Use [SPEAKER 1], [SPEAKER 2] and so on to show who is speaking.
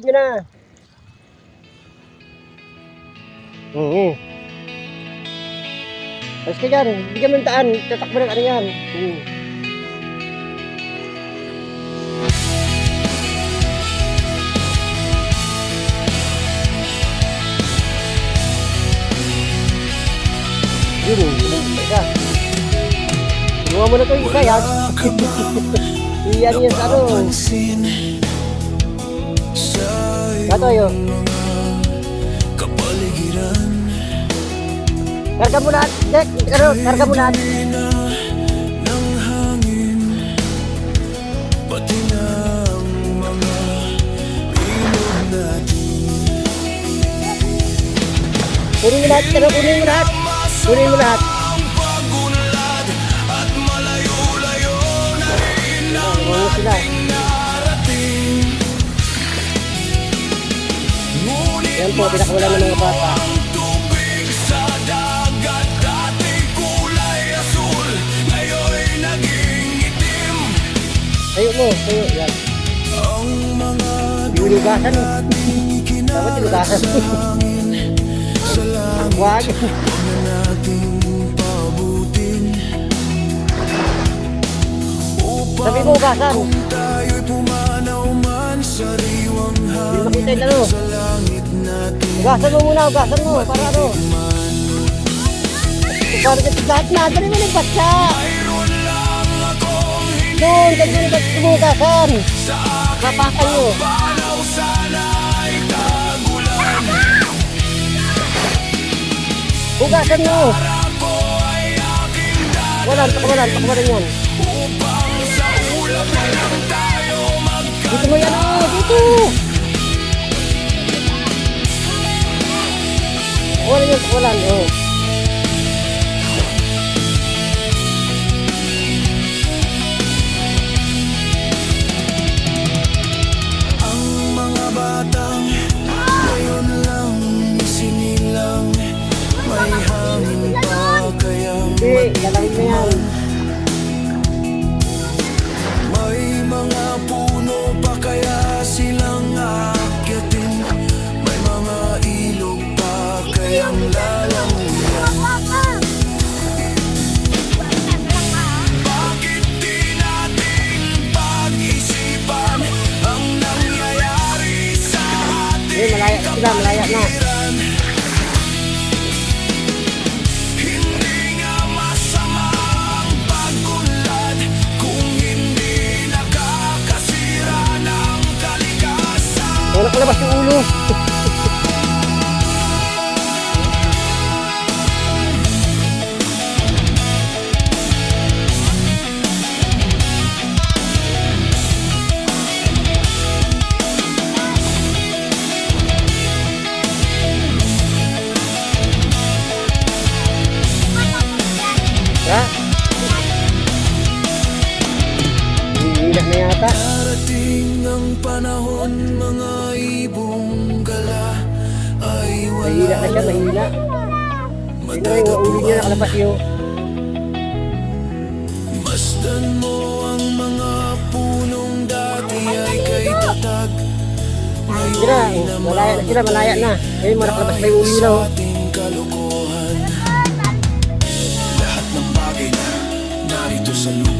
[SPEAKER 1] nyo na. Tapos ka dyan, bigyan mo ng daan, tatakbo ng ano yan. Yun, isa. Tulungan mo na ito yung isa, yan. Iyan yan sa ano. Gato yun. Karga mo lahat, Jack. Karga mo lahat. Kunin mo lahat, kunin mo lahat. Kunin mo lahat. Ano sila? Yan po, pinakawalan ng mga bata. Tayo mo, tayo. Yan. Binugasan. Dapat binugasan. Wag. Sabi mo ugasan. Hindi makita yung ano. Ugasan mo muna, ugasan mo. Para ano. Para lahat na. Dali mo ng batsa. Doon, dali mo ugasan. Papakan mo. Ugasan mo. Pakawalan yan. Dito mo yan dito. Pakawalan.
[SPEAKER 2] Ang mga batang ngayon lang isinilang. May hangin pa kayang
[SPEAKER 1] magdamag.
[SPEAKER 2] May mga puno pa kaya silang aakyatin. May mga ilog pa kayang lalanguyan. Bakit di natin pag-isipan ang nangyayari sa ating
[SPEAKER 1] Malaya na. Wala ko labas yung ulo. Ha? Hinihilas na yata.
[SPEAKER 2] Darating ang panahon, mga ibong gala ay
[SPEAKER 1] Mahina na siya, mahina. Ito yung ulo niya nakalabas yung.
[SPEAKER 2] Masdan mo ang mga punong dati ay kay tatag.
[SPEAKER 1] Sila, malaya na sila, malaya na. Ngayon, nakalabas na yung ulo nila.
[SPEAKER 2] Ating kalokohan. Lahat ng bagay na narito sa lupa